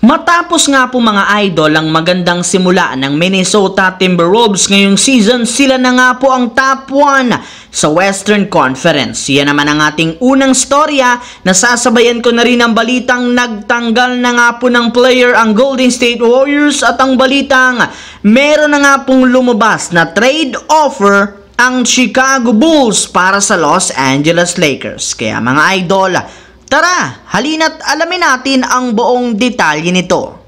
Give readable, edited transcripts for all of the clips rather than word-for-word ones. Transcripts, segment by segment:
Matapos nga po mga idol ang magandang simula ng Minnesota Timberwolves ngayong season, sila na nga po ang top 1 sa Western Conference. Yan naman ang ating unang storya. Nasasabayan ko na rin ang balitang nagtanggal na nga po ng player ang Golden State Warriors at ang balitang meron na nga pong lumabas na trade offer ang Chicago Bulls para sa Los Angeles Lakers. Kaya mga idol, tara, halina't alamin natin ang buong detalye nito.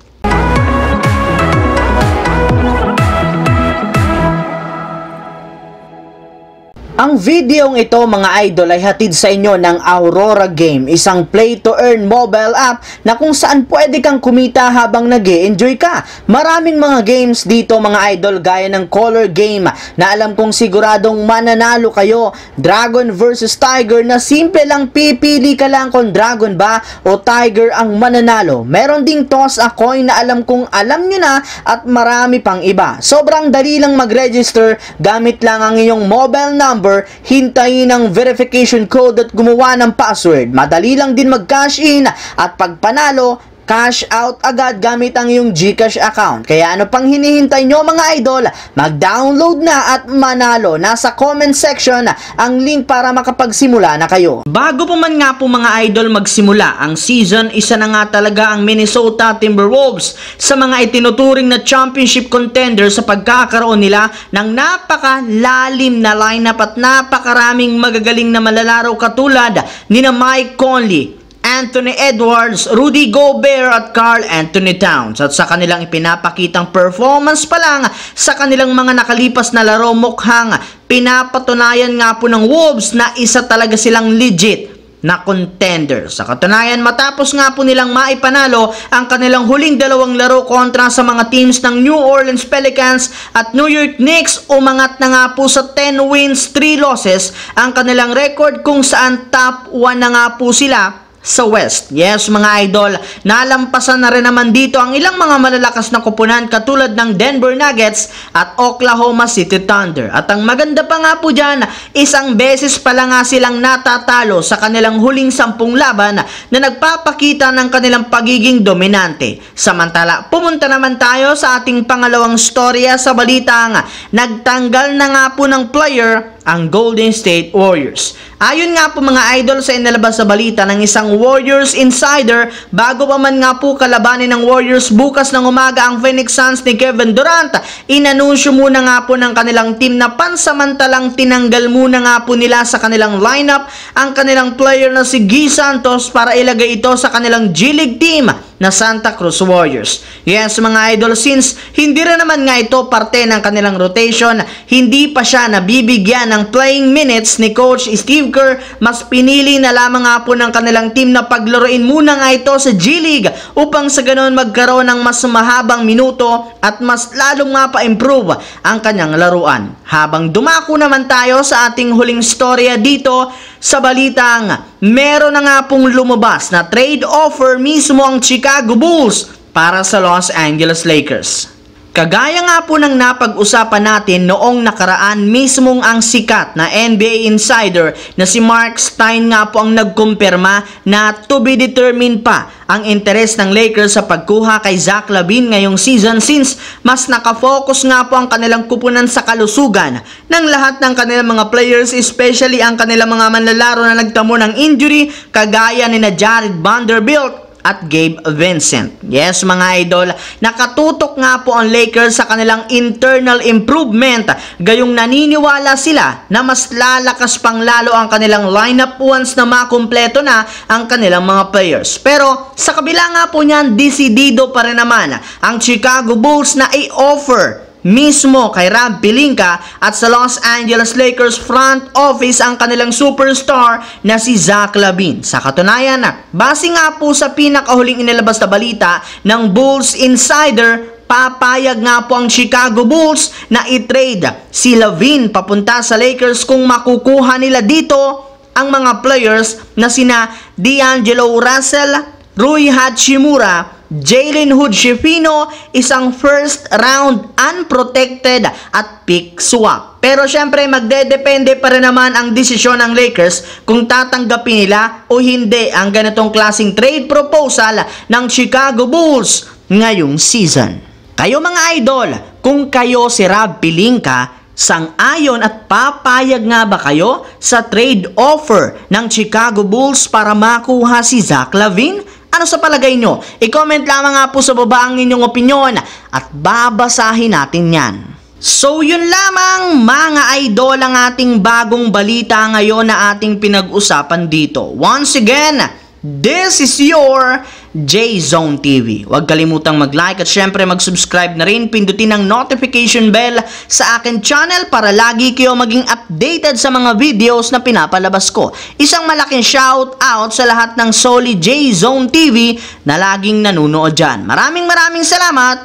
Ang videong ito mga idol ay hatid sa inyo ng Aurora Game, isang play-to-earn mobile app na kung saan pwede kang kumita habang nag-e-enjoy ka. Maraming mga games dito mga idol gaya ng Color Game na alam kong siguradong mananalo kayo. Dragon versus Tiger na simple lang, pipili ka lang kung Dragon ba o Tiger ang mananalo. Meron ding Toss a Coin na alam kong alam nyo na at marami pang iba. Sobrang dali lang mag-register, gamit lang ang iyong mobile number, hintayin ang verification code at gumawa ng password. Madali lang din mag-cash in at pag panalo, cash out agad gamit ang iyong GCash account. Kaya ano pang hinihintay nyo mga idol? Mag-download na at manalo. Nasa comment section ang link para makapagsimula na kayo. Bago pa man nga po mga idol magsimula ang season, isa na nga talaga ang Minnesota Timberwolves sa mga itinuturing na championship contender sa pagkakaroon nila ng napakalalim na lineup at napakaraming magagaling na malalaro katulad ni na Mike Conley, Anthony Edwards, Rudy Gobert at Karl Anthony Towns. At sa kanilang ipinapakitang performance pa lang sa kanilang mga nakalipas na laro, mukhang pinapatunayan nga po ng Wolves na isa talaga silang legit na contender. Sa katunayan, matapos nga po nilang maipanalo ang kanilang huling dalawang laro kontra sa mga teams ng New Orleans Pelicans at New York Knicks, umangat na nga po sa 10 wins, 3 losses ang kanilang record kung saan top 1 na nga po sila sa West. Yes mga idol, nalampasan na rin naman dito ang ilang mga malalakas na koponan katulad ng Denver Nuggets at Oklahoma City Thunder. At ang maganda pa nga po dyan, isang beses pa lang nga silang natatalo sa kanilang huling 10 laban na nagpapakita ng kanilang pagiging dominante. Samantala, pumunta naman tayo sa ating pangalawang storya sa balitang nagtanggal na nga po ng player ang Golden State Warriors. Ayon nga po mga idol sa inilabas sa balita ng isang Warriors insider, bago pa man nga po kalabanin ng Warriors bukas ng umaga ang Phoenix Suns ni Kevin Durant, inanunsyo muna nga po ng kanilang team na pansamantalang tinanggal muna nga po nila sa kanilang lineup ang kanilang player na si Guy Santos para ilagay ito sa kanilang G-League team na Santa Cruz Warriors. Yes mga idol, since hindi rin naman nga ito parte ng kanilang rotation, hindi pa siya nabibigyan ng playing minutes ni Coach Steve Kerr, mas pinili na lamang nga po ng kanilang team na paglaruin muna nga ito sa G-League upang sa ganoon magkaroon ng mas mahabang minuto at mas lalong nga pa-improve ang kanyang laruan. Habang dumako naman tayo sa ating huling storya dito sa balitang meron na nga pong lumabas na trade offer mismo ang Chicago Bulls para sa Los Angeles Lakers. Kagaya nga po ng napag-usapan natin noong nakaraan, mismong ang sikat na NBA insider na si Mark Stein nga po ang nagkumpirma na to be determined pa ang interes ng Lakers sa pagkuha kay Zach LaVine ngayong season, since mas nakafocus nga po ang kanilang kupunan sa kalusugan ng lahat ng kanilang mga players, especially ang kanilang mga manlalaro na nagtamo ng injury kagaya ni na Jared Vanderbilt at Gabe Vincent. Yes mga idol, nakatutok nga po ang Lakers sa kanilang internal improvement, gayong naniniwala sila na mas lalakas pang lalo ang kanilang lineup once na makumpleto na ang kanilang mga players. Pero sa kabila nga po niyan, desidido pa rin naman ang Chicago Bulls na i-offer mismo kay Rob Pelinka at sa Los Angeles Lakers front office ang kanilang superstar na si Zach LaVine. Sa katunayan, base nga po sa pinakahuling inilabas na balita ng Bulls Insider, papayag nga po ang Chicago Bulls na i-trade si LaVine papunta sa Lakers kung makukuha nila dito ang mga players na sina D'Angelo Russell, Rui Hachimura, Jalen Hood-Schifino, isang first round unprotected at pick swap. Pero syempre magdedepende pa rin naman ang desisyon ng Lakers kung tatanggapin nila o hindi ang ganitong klaseng trade proposal ng Chicago Bulls ngayong season. Kayo mga idol, kung kayo si Rob Pelinka, sang-ayon at papayag nga ba kayo sa trade offer ng Chicago Bulls para makuha si Zach LaVine? Ano sa palagay nyo? I-comment lamang nga po sa baba ang inyong opinyon at babasahin natin yan. So yun lamang mga idol ang ating bagong balita ngayon na ating pinag-usapan dito. Once again, this is your J-Zone TV. Huwag kalimutang mag-like at syempre mag-subscribe na rin. Pindutin ang notification bell sa akin channel para lagi kayo maging updated sa mga videos na pinapalabas ko. Isang malaking shout out sa lahat ng Solid J-Zone TV na laging nanunood dyan. Maraming salamat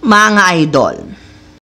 mga idol.